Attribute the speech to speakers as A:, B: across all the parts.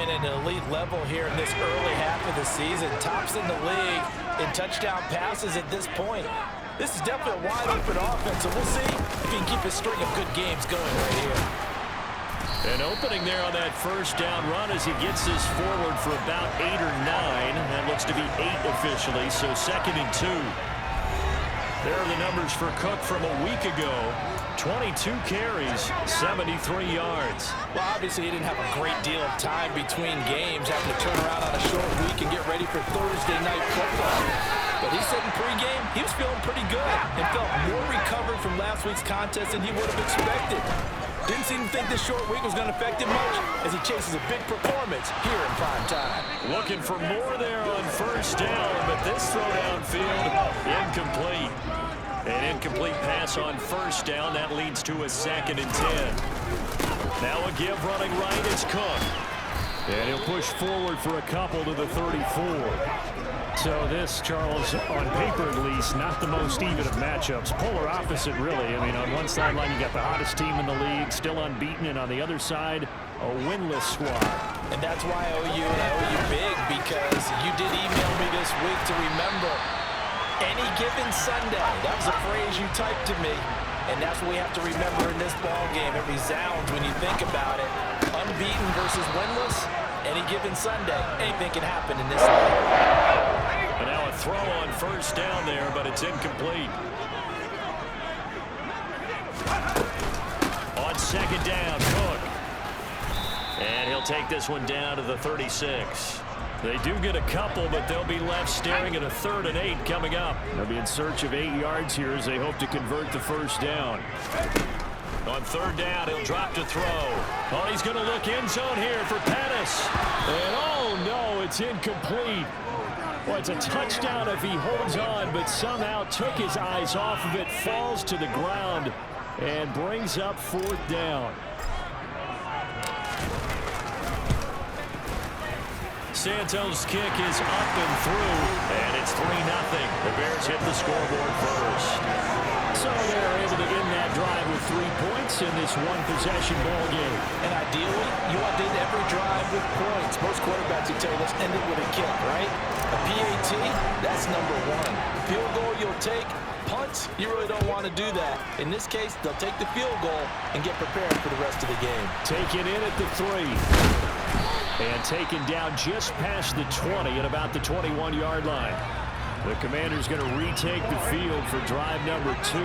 A: playing at an elite level here in this early half of the season. Tops in the league in touchdown passes at this point. This is definitely a wide-open offense, so we'll see if he can keep his string of good games going right here.
B: An opening there on that first down run as he gets this forward for about 8 or 9. That looks to be 8 officially, so 2nd and 2. There are the numbers for Cook from a week ago. 22 carries, 73 yards.
A: Well, obviously he didn't have a great deal of time between games, having to turn around on a short week and get ready for Thursday night football. But he said in pregame he was feeling pretty good and felt more recovered from last week's contest than he would have expected. Didn't seem to think this short week was going to affect him much as he chases a big performance here in prime time.
B: Looking for more there on first down, but this throw downfield incomplete. An incomplete pass on first down. That leads to a 2nd and 10. Now a give running right. It's Cook. And he'll push forward for a couple to the 34.
C: So this, Charles, on paper at least, not the most even of matchups. Polar opposite, really. I mean, on one sideline, you got the hottest team in the league, still unbeaten, and on the other side, a winless squad.
A: And that's why I owe you and I owe you big, because you did email me this week to remember any given Sunday. That was a phrase you typed to me, and that's what we have to remember in this ball game. It resounds when you think about it. Unbeaten versus winless, any given Sunday. Anything can happen in this league.
B: And now a throw on first down there, but it's incomplete. On 2nd down, Cook. And he'll take this one down to the 36. They do get a couple, but they'll be left staring at a 3rd and 8 coming up.
C: They'll be in search of 8 yards here as they hope to convert the first down.
B: On 3rd down, he'll drop to throw. Oh, he's going to look end zone here for Pettis.
C: And oh no, it's incomplete. Well, it's a touchdown if he holds on, but somehow took his eyes off of it, falls to the ground, and brings up 4th down.
B: Santos' kick is up and through, and it's 3-0. The Bears hit the scoreboard first.
C: So they're able to end that drive with 3 points in this one-possession ball game.
A: And ideally, you want to end every drive with points. Most quarterbacks would tell you, let's end it with a kick, right? A PAT, that's number 1. Field goal you'll take. Punts, you really don't want to do that. In this case, they'll take the field goal and get prepared for the rest of the game.
C: Taken in at the 3. And taken down just past the 20 at about the 21-yard line. The Commanders going to retake the field for drive number 2.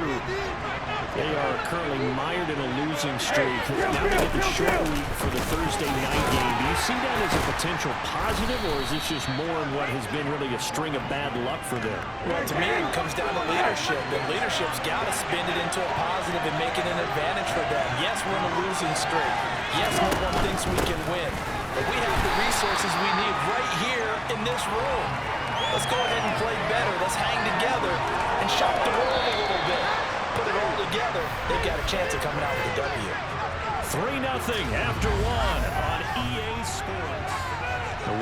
C: They are currently mired in a losing streak. Now they get the short week for the Thursday night game. Do you see that as a potential positive, or is this just more in what has been really a string of bad luck for them?
A: Well, to me, it comes down to leadership. And leadership's got to spin it into a positive and make it an advantage for them. Yes, we're in a losing streak. Yes, no one thinks we can win. But we have the resources we need right here in this room. Let's go ahead and play better. Let's hang together and shock the world a little bit. Put it all together. They've got a chance of coming out with a W.
B: 3-0 after 1 on EA Sports.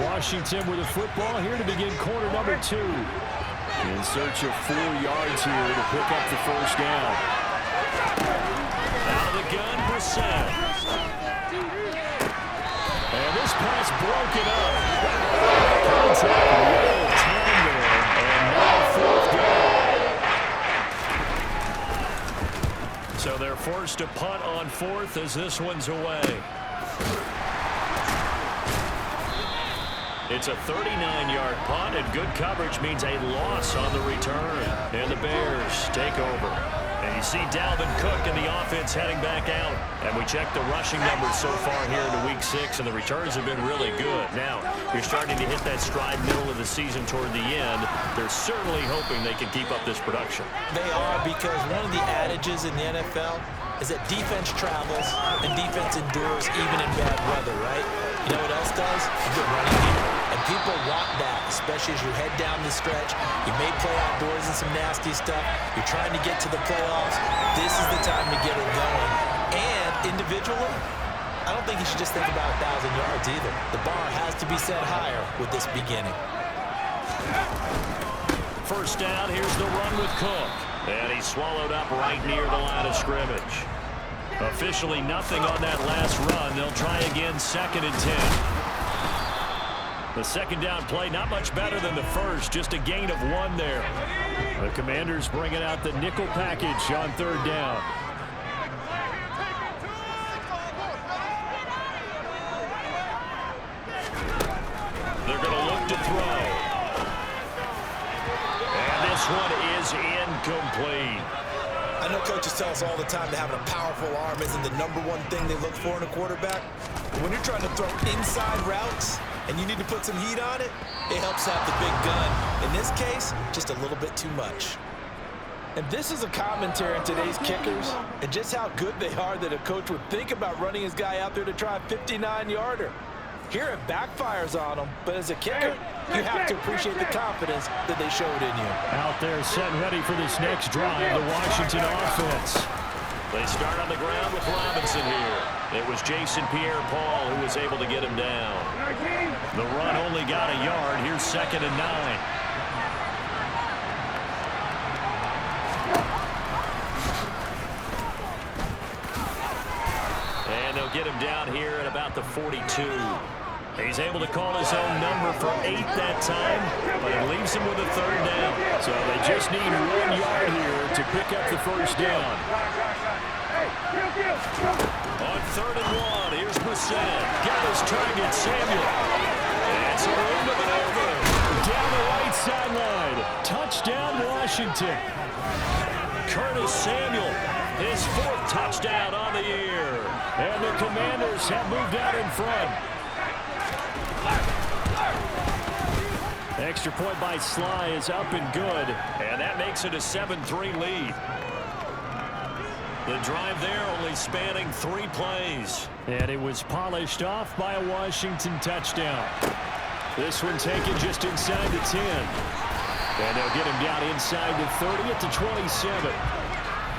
C: Washington with the football here to begin quarter number 2. In search of 4 yards here to pick up the first down.
B: Out of the gun, Brissett. And this pass broken up. Contact real time there. And now 4th down. So they're forced to punt on 4th as this one's away. It's a 39-yard punt, and good coverage means a loss on the return. And the Bears take over. And you see Dalvin Cook and the offense heading back out. And we check the rushing numbers so far here into Week 6, and the returns have been really good. Now, you're starting to hit that stride middle of the season toward the end. They're certainly hoping they can keep up this production.
A: They are, because one of the adages in the NFL is that defense travels and defense endures even in bad weather, right? You know what else does? A good running game. And people want that, especially as you head down the stretch. You may play outdoors in some nasty stuff. You're trying to get to the playoffs. This is the time to get it going. And individually, I don't think you should just think about 1,000 yards either. The bar has to be set higher with this beginning.
B: First down, here's the run with Cook. And he's swallowed up right near the line of scrimmage. Officially nothing on that last run. They'll try again, 2nd and 10. The second down play, not much better than the first, just a gain of 1 there. The Commanders bringing out the nickel package on third down. They're going to look to throw. And this one is incomplete.
A: I know coaches tell us all the time that having a powerful arm isn't the #1 thing they look for in a quarterback. But when you're trying to throw inside routes and you need to put some heat on it, it helps have the big gun. In this case, just a little bit too much. And this is a commentary on today's kickers and just how good they are that a coach would think about running his guy out there to try a 59-yarder. Here it backfires on them, but as a kicker, you have to appreciate the confidence that they showed in you.
C: Out there set ready for this next drive, the Washington offense.
B: They start on the ground with Robinson here. It was Jason Pierre-Paul who was able to get him down. The run only got a yard. Here's 2nd and 9. And they'll get him down here at about the 42. He's able to call his own number for 8 that time, but it leaves him with a 3rd down. So they just need 1 yard here to pick up the 1st down. On 3rd and 1, here's Brissett. Got his target, Samuel. And so we're into maneuver.
C: Down the right sideline. Touchdown, Washington.
B: Curtis Samuel, his 4th touchdown on the year.
C: And the Commanders have moved out in front. Extra point by Sly is up and good.
B: And that makes it a 7-3 lead. The drive there only spanning 3 plays.
C: And it was polished off by a Washington touchdown. This one taken just inside the 10. And they'll get him down inside the 30 at the 27.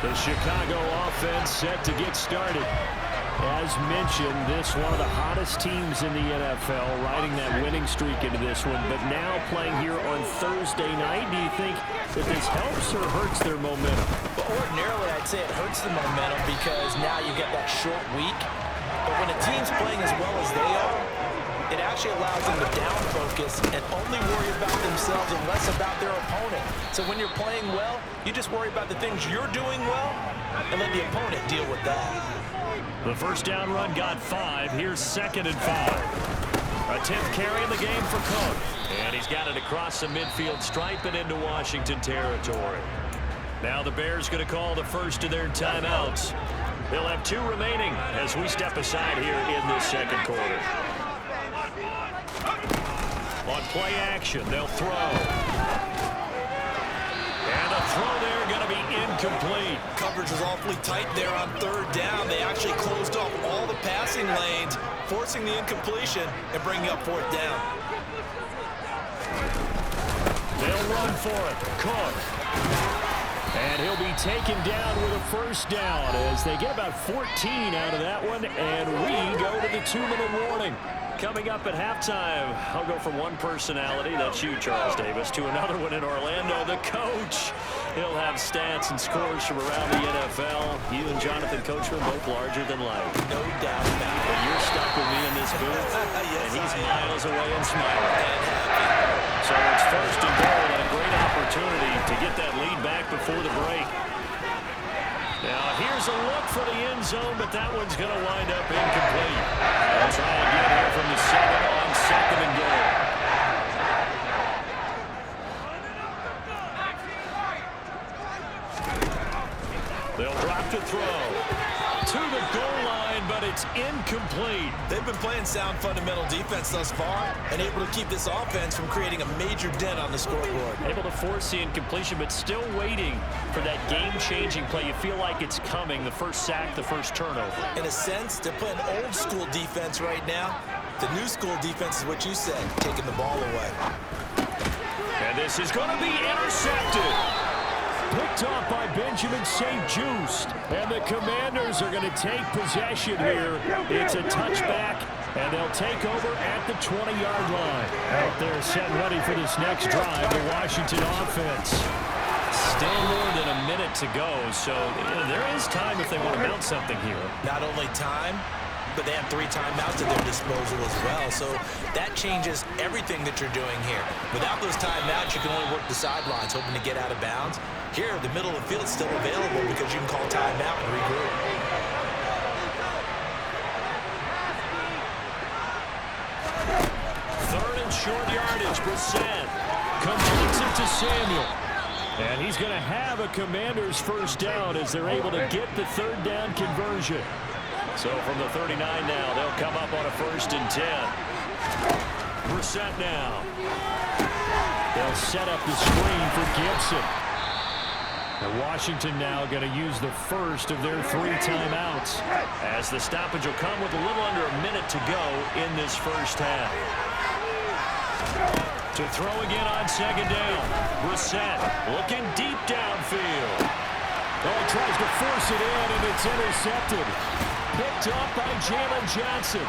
C: The Chicago offense set to get started. As mentioned, this one of the hottest teams in the NFL, riding that winning streak into this one, but now playing here on Thursday night. Do you think that this helps or hurts their momentum?
A: But ordinarily, I'd say it hurts the momentum because now you get that short week. But when a team's playing as well as they are, it actually allows them to down focus and only worry about themselves and less about their opponent. So when you're playing well, you just worry about the things you're doing well and let the opponent deal with that.
B: The 1st down run got 5. Here's 2nd and 5. A 10th carry in the game for Cook. And he's got it across the midfield stripe and into Washington territory. Now the Bears going to call the first of their timeouts. They'll have 2 remaining as we step aside here in this 2nd quarter. On play action, they'll throw. And the throw there going to be incomplete.
A: Coverage was awfully tight there on 3rd down. They actually closed off all the passing lanes, forcing the incompletion and bringing up 4th down.
C: They'll run for it. Cook. And he'll be taken down with a 1st down as they get about 14 out of that one. And we go to the 2-minute warning.
B: Coming up at halftime, I'll go from one personality, that's you, Charles Davis, to another one in Orlando, the coach. He'll have stats and scores from around the NFL. You and Jonathan Coachman both larger than life.
A: No doubt about it.
B: And you're stuck with me in this booth,
A: Yes,
B: and he's
A: I am.
B: miles away and smiling. So it's 1st and goal and a great opportunity to get that lead back before the break. Now here's a look for the end zone, but that one's going to wind up incomplete. They'll try again here from the 7 on 2nd and goal. They'll drop to throw to the goal line, but it's incomplete.
A: They've been playing sound fundamental defense thus far and able to keep this offense from creating a major dent on the scoreboard.
B: Able to force the incompletion, but still waiting for that game-changing play. You feel like it's coming, the first sack, the first turnover.
A: In a sense, they're playing old school defense right now. The new school defense is what you said, taking the ball away.
B: And this is going to be intercepted.
C: Picked off by Benjamin St-Juste. And the Commanders are going to take possession here. It's a touchback, and they'll take over at the 20-yard line. Out there set ready for this next drive, the Washington offense.
B: Still more than a minute to go, so there is time if they want to mount something here.
A: Not only time, but they have 3 timeouts at their disposal as well. So that changes everything that you're doing here. Without those timeouts, you can only work the sidelines, hoping to get out of bounds. Here, the middle of the field is still available because you can call timeout and regroup.
C: Third and short yardage. Brissett completes it to Samuel. And he's going to have a Commanders first down as they're able to get the 3rd down conversion. So from the 39 now, they'll come up on a 1st and 10. Brissett now. They'll set up the screen for Gibson. And Washington now going to use the first of their 3 timeouts, as the stoppage will come with a little under a minute to go in this first half. To throw again on 2nd down. Brissett looking deep downfield. Oh, tries to force it in, and it's intercepted. Picked up by Jalen Johnson.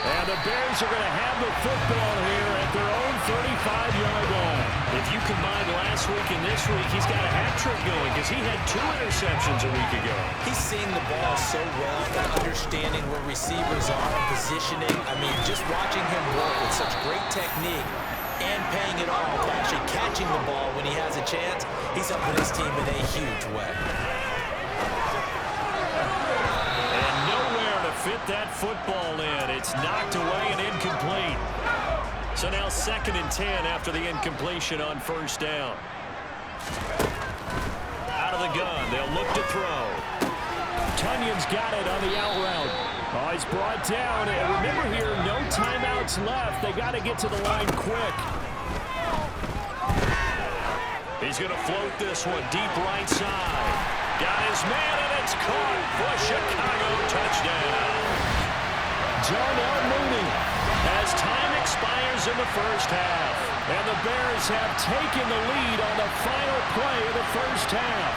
C: And the Bears are going to have the football here at their own 35-yard line.
B: If you combine last week and this week, he's got a hat trick going because he had 2 interceptions a week ago.
A: He's seeing the ball so well and understanding where receivers are and positioning. I mean, just watching him work with such great technique and paying it off to actually catching the ball when he has a chance, he's helping his team in a huge way.
C: And nowhere to fit that football in. It's knocked away and incomplete. So now 2nd and 10 after the incompletion on 1st down. Out of the gun, they'll look to throw. Tunyon's got it on the out route. Oh, he's brought down. And remember here, no timeouts left. They got to get to the line quick. He's going to float this one deep right side. Got his man, and it's caught for Chicago touchdown. Darnell Mooney, as time expires in the first half. And the Bears have taken the lead on the final play of the first half.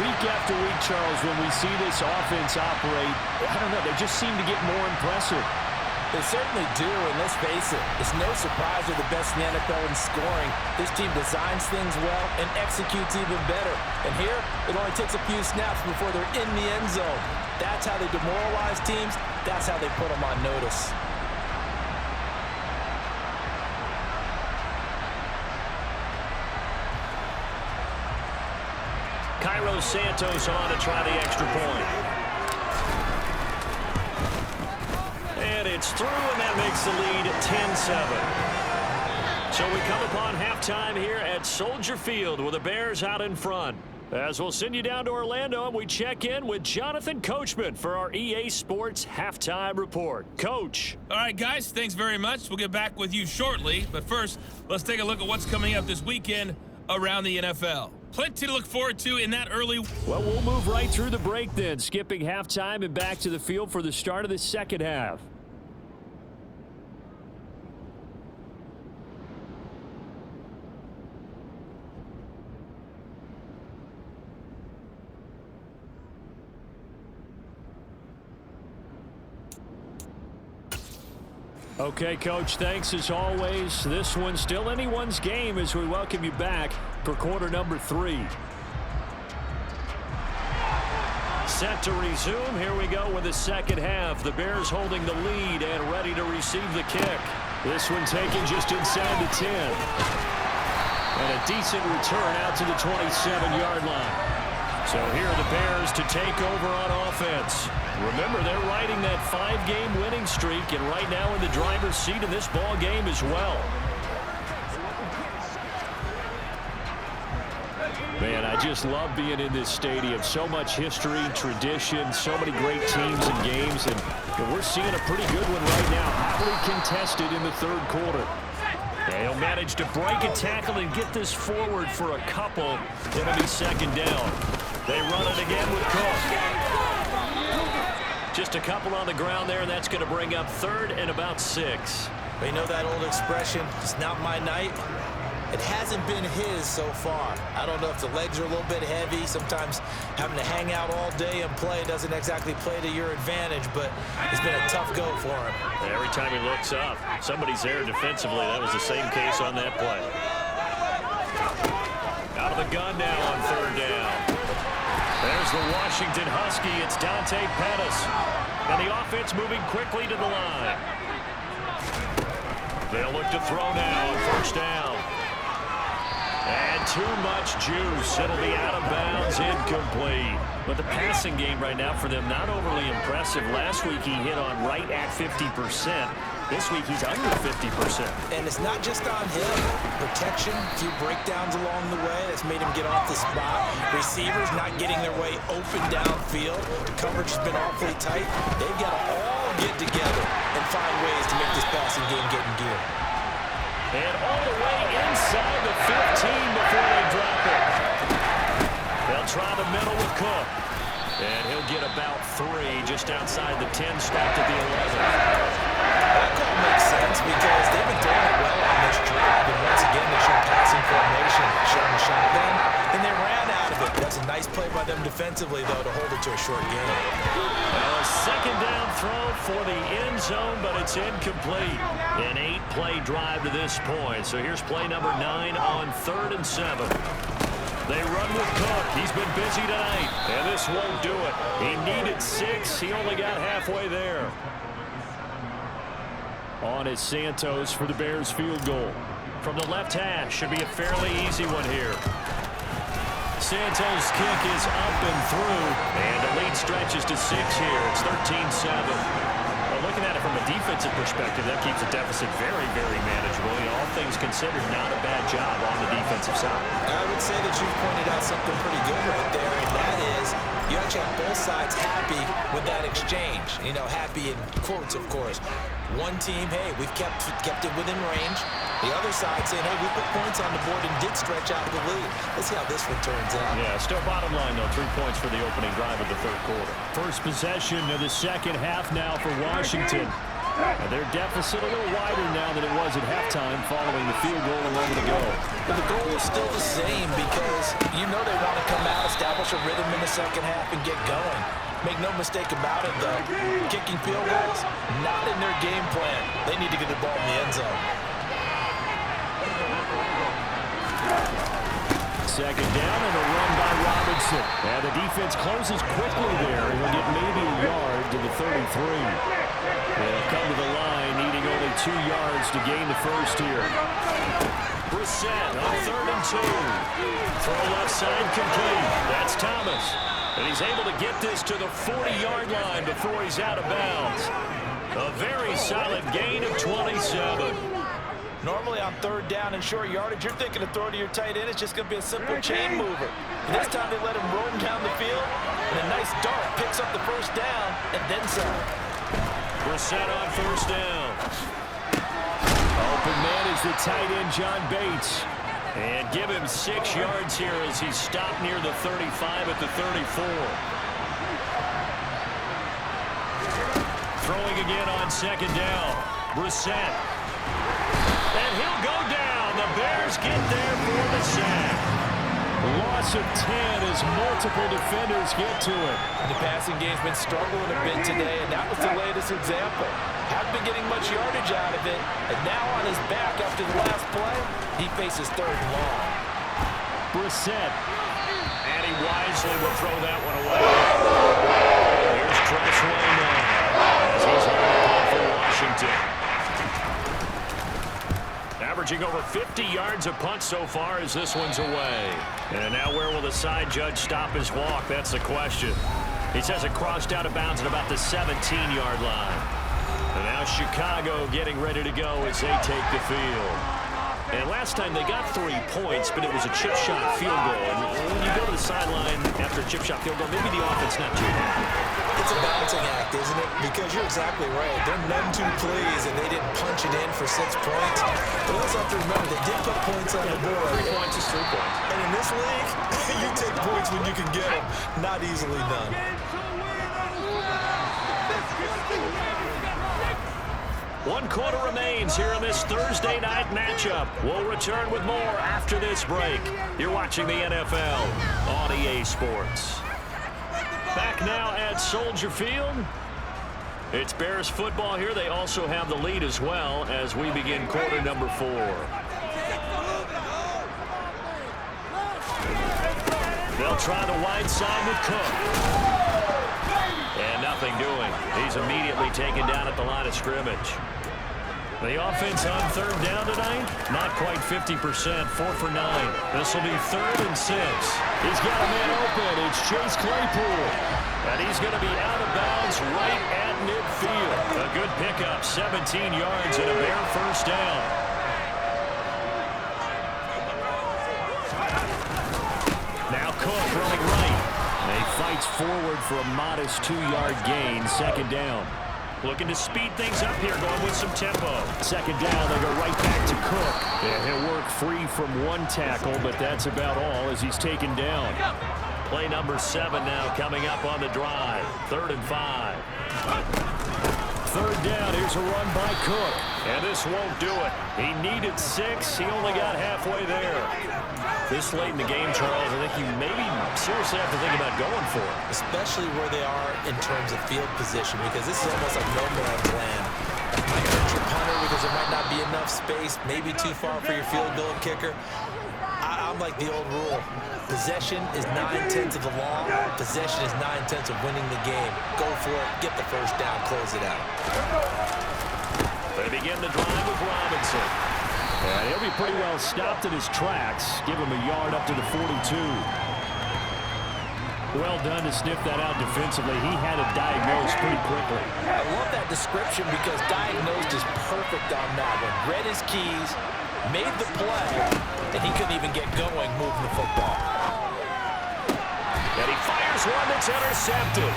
C: Week after week, Charles, when we see this offense operate, I don't know, they just seem to get more impressive.
D: They certainly do, and let's face it, it's no surprise they're the best in the NFL in scoring. This team designs things well and executes even better. And here, it only takes a few snaps before they're in the end zone. That's how they demoralize teams. That's how they put them on notice.
C: Cairo Santos on to try the extra point. And it's through, and that makes the lead 10-7. So we come upon halftime here at Soldier Field with the Bears out in front. As we'll send you down to Orlando, and we check in with Jonathan Coachman for our EA Sports Halftime Report. Coach.
E: All right, guys, thanks very much. We'll get back with you shortly. But first, let's take a look at what's coming up this weekend around the NFL. Plenty to look forward to in that early.
C: Well, we'll move right through the break then, skipping halftime and back to the field for the start of the second half. Okay, Coach, thanks as always. This one's still anyone's game as we welcome you back for quarter number 3. Set to resume. Here we go with the second half. The Bears holding the lead and ready to receive the kick. This one taken just inside the 10. And a decent return out to the 27-yard line. So here are the Bears to take over on offense. Remember, they're riding that 5-game winning streak, and right now in the driver's seat in this ball game as well. Man, I just love being in this stadium. So much history, tradition, so many great teams and games, and we're seeing a pretty good one right now, hotly contested in the third quarter. And he'll manage to break a tackle and get this forward for a couple. It'll be second down. They run it again with Cook. Just a couple on the ground there, and that's going to bring up third and about 6.
A: You know that old expression, it's not my night? It hasn't been his so far. I don't know if the legs are a little bit heavy. Sometimes having to hang out all day and play doesn't exactly play to your advantage, but it's been a tough go for him.
B: Every time he looks up, somebody's there defensively. That was the same case on that play. Out of the gun now on third down. There's the Washington Husky. It's Dante Pettis. And the offense moving quickly to the line. They'll look to throw now on first down. And too much juice. It'll be out of bounds, incomplete. But the passing game right now for them, not overly impressive. Last week he hit on right at 50%. This week he's under 50%.
A: And it's not just on him. Protection, a few breakdowns along the way. That's made him get off the spot. Receivers not getting their way open downfield. The coverage has been awfully tight. They've got to all get together and find ways to make this passing game get in gear.
B: And all the way inside the 15 before they drop it. They'll try the middle with Cook. And he'll get about 3 just outside the 10, stopped at the 11.
A: That call makes sense because they've been throwing it well on this drive. And once again, they showed passing formation, showing the shotgun, and they ran out of it. That's a nice play by them defensively, though, to hold it to a short game.
B: A second down throw for the end zone, but it's incomplete. An 8-play drive to this point. So here's play number 9 on 3rd and 7. They run with Cook. He's been busy tonight, and this won't do it. He needed 6. He only got halfway there. On is Santos for the Bears field goal. From the left hash, should be a fairly easy one here. Santos' kick is up and through, and the lead stretches to 6 here. It's 13-7. Well, looking at it from a defensive perspective, that keeps the deficit very, very manageable. You know, all things considered, not a bad job on the defensive side.
A: I would say that you've pointed out something pretty good right there, and that is you actually have both sides happy with that exchange. You know, happy in quotes, of course. One team, hey, we've kept it within range. The other side saying, hey, we put points on the board and did stretch out the lead. Let's see how this one turns out.
B: Yeah, still bottom line, though, 3 points for the opening drive of the 3rd quarter.
C: First possession of the second half now for Washington. And their deficit a little wider now than it was at halftime following the field goal a moment ago.
A: But the goal is still the same because you know they want to come out, establish a rhythm in the second half, and get going. Make no mistake about it, though. Kicking field goals, not in their game plan. They need to get the ball in the end zone.
C: Second down and a run by Robinson. And the defense closes quickly there. He'll get maybe a yard to the 33. They'll come to the line, needing only 2 yards to gain the first here.
B: Brissett on 3rd and 2. Throw left side complete. That's Thomas. And he's able to get this to the 40-yard line before he's out of bounds. A very solid gain of 27.
D: Normally on 3rd down and short yardage, you're thinking of throwing to your tight end. It's just going to be a simple chain mover. And this time they let him roam down the field, and a nice dart picks up the first down, and then some.
B: Brissett on 1st down.
C: Open man is the tight end, John Bates.
B: And give him 6 yards here as he stopped near the 35 at the 34. Throwing again on 2nd down. Brissett. And he'll go down. The Bears get there for the sack.
C: Loss of 10 as multiple defenders get to it.
D: The passing game's been struggling a bit today, and that was the latest example. Hasn't been getting much yardage out of it, and now on his back after the last play, he faces 3rd and long.
C: Brissett.
B: And he wisely will throw that one away. Here's Tressway now as he's on the punt for Washington. Averaging over 50 yards a punt so far as this one's away. And now where will the side judge stop his walk? That's the question. He says it crossed out of bounds at about the 17-yard line. And now Chicago getting ready to go as they take the field. And last time they got 3 points, but it was a chip shot field goal. And when you go to the sideline after a chip shot field goal, maybe the offense not too happy.
A: It's a balancing act, isn't it? Because you're exactly right. They're none too pleased, and they didn't punch it in for 6 points. But also have to remember, they did put points on the board.
B: 3 points is 3 points.
A: And in this league, you take points when you can get them. Not easily done.
B: One quarter remains here in this Thursday night matchup. We'll return with more after this break. You're watching the NFL on EA Sports. Back now at Soldier Field. It's Bears football here. They also have the lead as well as we begin quarter number 4. They'll try the wide side with Cook. And nothing doing. He's immediately taken down at the line of scrimmage. The offense on third down tonight, not quite 50%, 4 for 9. This will be 3rd and 6. He's got a man open. It's Chase Claypool. And he's going to be out of bounds right at midfield. A good pickup, 17 yards and a bare first down. Now Cook running right. And he fights forward for a modest 2-yard gain, 2nd down. Looking to speed things up here, going with some tempo. 2nd down, they go right back to Cook. Yeah, he'll work free from one tackle, but that's about all as he's taken down. Play number 7 now coming up on the drive. 3rd and 5. 3rd down, here's a run by Cook. And this won't do it. He needed 6. He only got halfway there. This late in the game, Charles, I think you maybe seriously have to think about going for it.
A: Especially where they are in terms of field position, because this is almost like no man's land. Might hurt your punter because there might not be enough space, maybe too far for your field goal kicker. I'm like the old rule. Possession is 9/10 of the law. Possession is 9/10 of winning the game. Go for it, get the first down, close it out.
B: They begin the drive with Robinson.
C: And he'll be pretty well stopped in his tracks. Give him a yard up to the 42. Well done to sniff that out defensively. He had it diagnosed pretty quickly.
D: I love that description because diagnosed is perfect on that one. Read his keys, made the play, and he couldn't even get going moving the football.
B: And he fires one that's intercepted.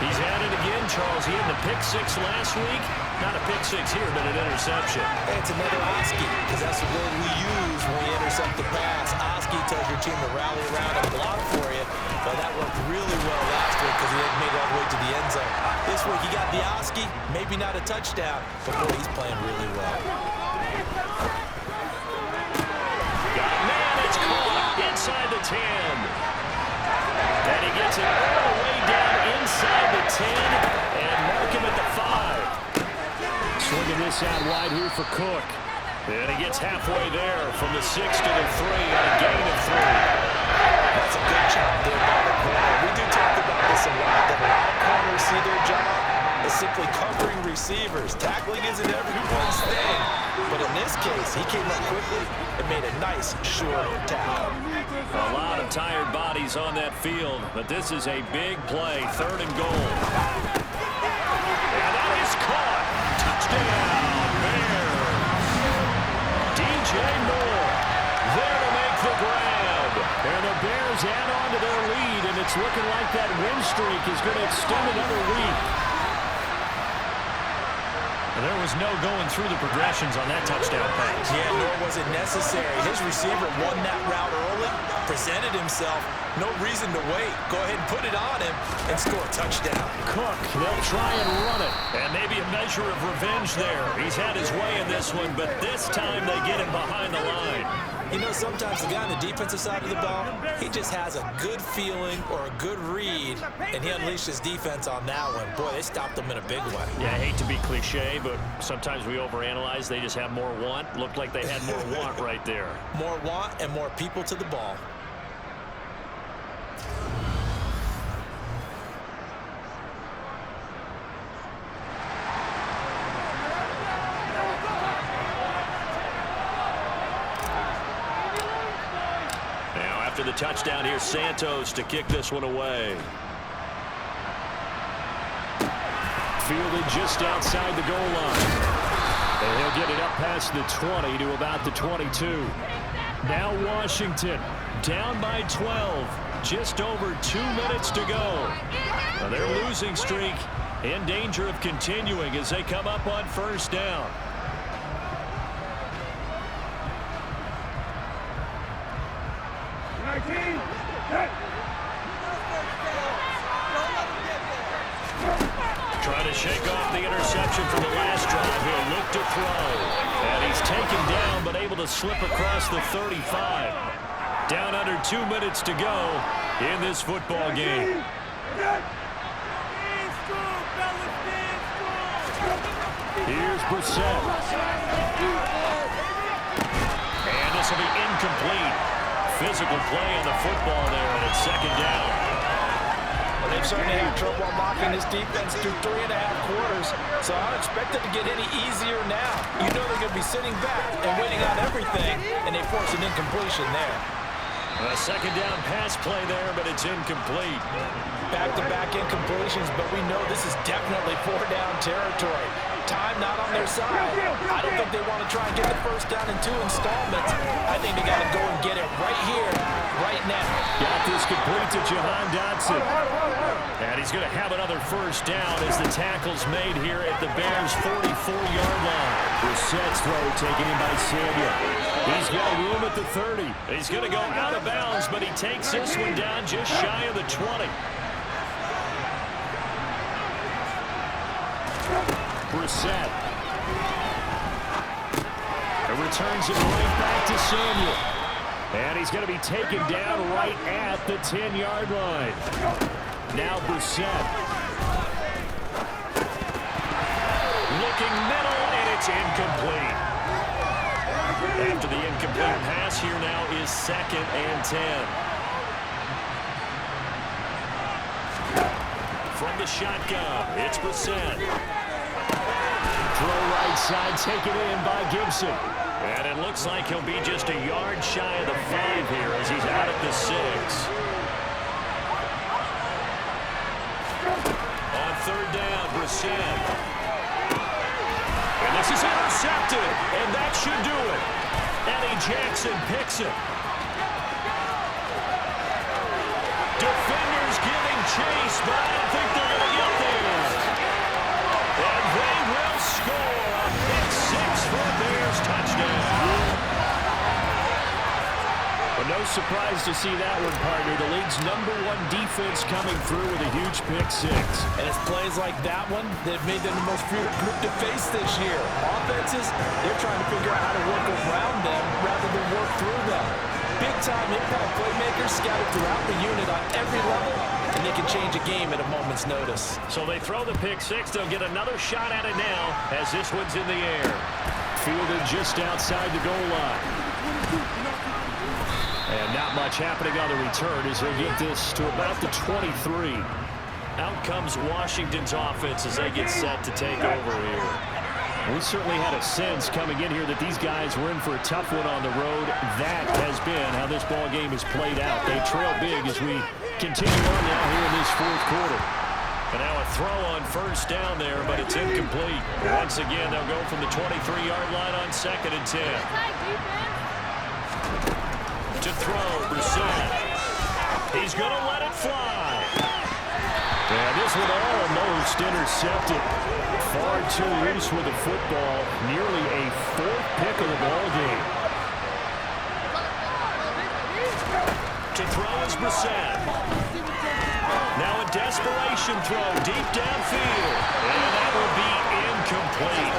B: He's had it again, Charles. He had the pick 6 last week. Not a pick 6 here, but an interception.
A: Hey, it's another Oski, because that's the word we use when we intercept the pass. Oski tells your team to rally around and block for you. But that worked really well last week because he had made it all the way to the end zone. This week he got the Oski, maybe not a touchdown, but boy, he's playing really well.
B: Got a man, it's caught inside the 10. And he gets it all the way down inside the 10 and mark him at the 5.
C: Swinging this out wide here for Cook.
B: And he gets halfway there from the 6 to the 3 on a gain of 3.
A: That's a good job there by the corner. We do talk about this a lot, that a lot of corners see their job as simply covering receivers. Tackling isn't everyone's thing. But in this case, he came up quickly and made a nice, short tackle.
B: A lot of tired bodies on that field, but this is a big play, 3rd and goal. And that is caught. Touchdown, Bears. DJ Moore there to make the grab.
C: And the Bears add on to their lead, and it's looking like that win streak is going to extend another week.
B: There was no going through the progressions on that touchdown pass.
A: Yeah, nor was it necessary. His receiver won that route early, presented himself. No reason to wait. Go ahead and put it on him and score a touchdown.
C: Cook, they'll try and run it.
B: And maybe a measure of revenge there. He's had his way in this one, but this time they get him behind the line.
A: You know, sometimes the guy on the defensive side of the ball, he just has a good feeling or a good read, and he unleashed his defense on that one. Boy, they stopped him in a big way.
B: Yeah, I hate to be cliche, but sometimes we overanalyze. They just have more want. Looked like they had more want right there.
A: More want and more people to the ball.
B: After the touchdown, here's Santos to kick this one away.
C: Fielded just outside the goal line. And he'll get it up past the 20 to about the 22. Now Washington down by 12. Just over 2 minutes to go. Now their losing streak in danger of continuing as they come up on 1st down.
B: Trying to shake off the interception from the last drive. He'll look to throw. And he's taken down but able to slip across the 35. Down under 2 minutes to go in this football game. Here's Brissett. And this will be incomplete. physical play on the football there, and it's second down.
D: Well, they've certainly had trouble unlocking this defense through 3.5 quarters, so I don't expect it to get any easier now. You know they're going to be sitting back and waiting on everything, and they force an incompletion there.
B: A second down pass play there, but it's incomplete.
D: Back-to-back incompletions, but we know this is definitely 4-down territory. Time not on their side. I don't think they want to try and get the first down in 2 installments. I think they got to go and get it right here, right now.
C: Got this complete to Jahan Dotson.
B: And he's going to have another first down as the tackle's made here at the Bears' 44-yard line.
C: Brissett's throw taken in by Samuel. He's got room at the 30.
B: He's going to go out of bounds, but he takes this one down just shy of the 20.
C: Brissett. It returns it right back to Samuel. And he's going to be taken down right at the 10-yard line. Now Brissett.
B: Looking middle, and it's incomplete. After the incomplete pass, here now is 2nd and 10. From the shotgun, it's Brissett.
C: Throw right side, taken in by Gibson.
B: And it looks like he'll be just a yard shy of the 5 here as he's out at the 6. On 3rd down, Brissett. And this is intercepted, and that should do it. Eddie Jackson picks it. Defenders giving chase, but I don't think they're going to get there. And they will score a pick 6 for a Bears touchdown.
C: Well, no surprise to see that one, partner. The league's #1 defense coming through with a huge pick 6.
D: And it's plays like that one that have made them the most feared group to face this year. Offenses, they're trying to figure out how to work around them rather than work through them. Big-time impact playmakers scattered throughout the unit on every level, and they can change a game at a moment's notice.
B: So they throw the pick 6. They'll get another shot at it now as this one's in the air.
C: Fielded just outside the goal line. And not much happening on the return as they get this to about the 23.
B: Out comes Washington's offense as they get set to take over here.
C: We certainly had a sense coming in here that these guys were in for a tough one on the road. That has been how this ball game has played out. They trail big as we continue on now here in this 4th quarter.
B: And now a throw on 1st down there, but it's incomplete. Once again, they'll go from the 23-yard line on 2nd and 10. To throw, Brissett. He's going to let it fly.
C: And this one almost intercepted. Far too loose with the football. Nearly a 4th pick of the ball game.
B: To throw is Brissett. Now a desperation throw deep downfield. And that will be incomplete.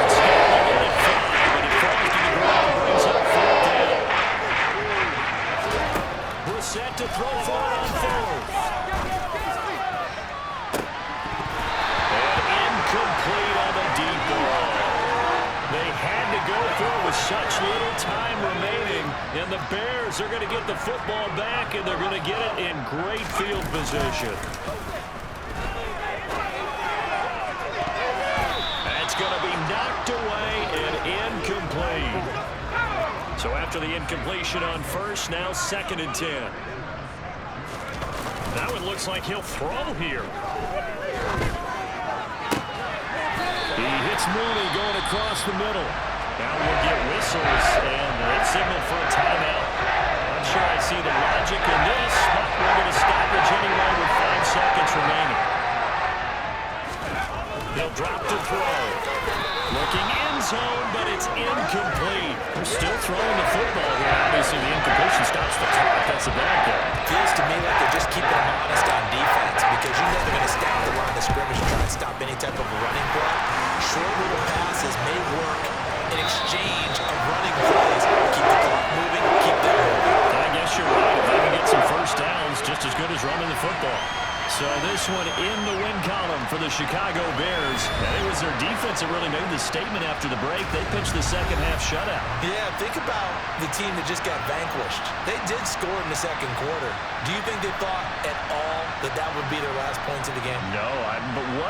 B: It's going to let it fly, but it falls to the ground, brings up 4th down. Brissett to throw for it on 4th. Complete on the deep ball. They had to go for it with such little time remaining, and the Bears are going to get the football back, and they're going to get it in great field position. That's going to be knocked away and incomplete. So after the incompletion on 1st, now 2nd and 10. That one looks like he'll throw here.
C: He hits Mooney going across the middle.
B: Now we'll get whistles, and they signal for a timeout. Not sure I see the logic in this, but we're going to stoppage anyway with 5 seconds remaining. He'll drop to throw. Looking end zone, but it's incomplete. They're still throwing the football here. Obviously, the incompletion stops the clock. That's a bad thing.
A: Feels to me like they're just keeping them honest on defense because you know they're going to stack the line of scrimmage and try and stop any type of running play. Short little passes may work in exchange of running plays. Keep the clock moving, keep them moving.
B: I guess you're right. If they can get some first downs, just as good as running the football. So this one in the win column for the Chicago Bears. And it was their defense that really made the statement after the break. They pitched the second half shutout.
A: Yeah, think about the team that just got vanquished. They did score in the second quarter. Do you think they thought at all that that would be their last points of the game?
B: No, but what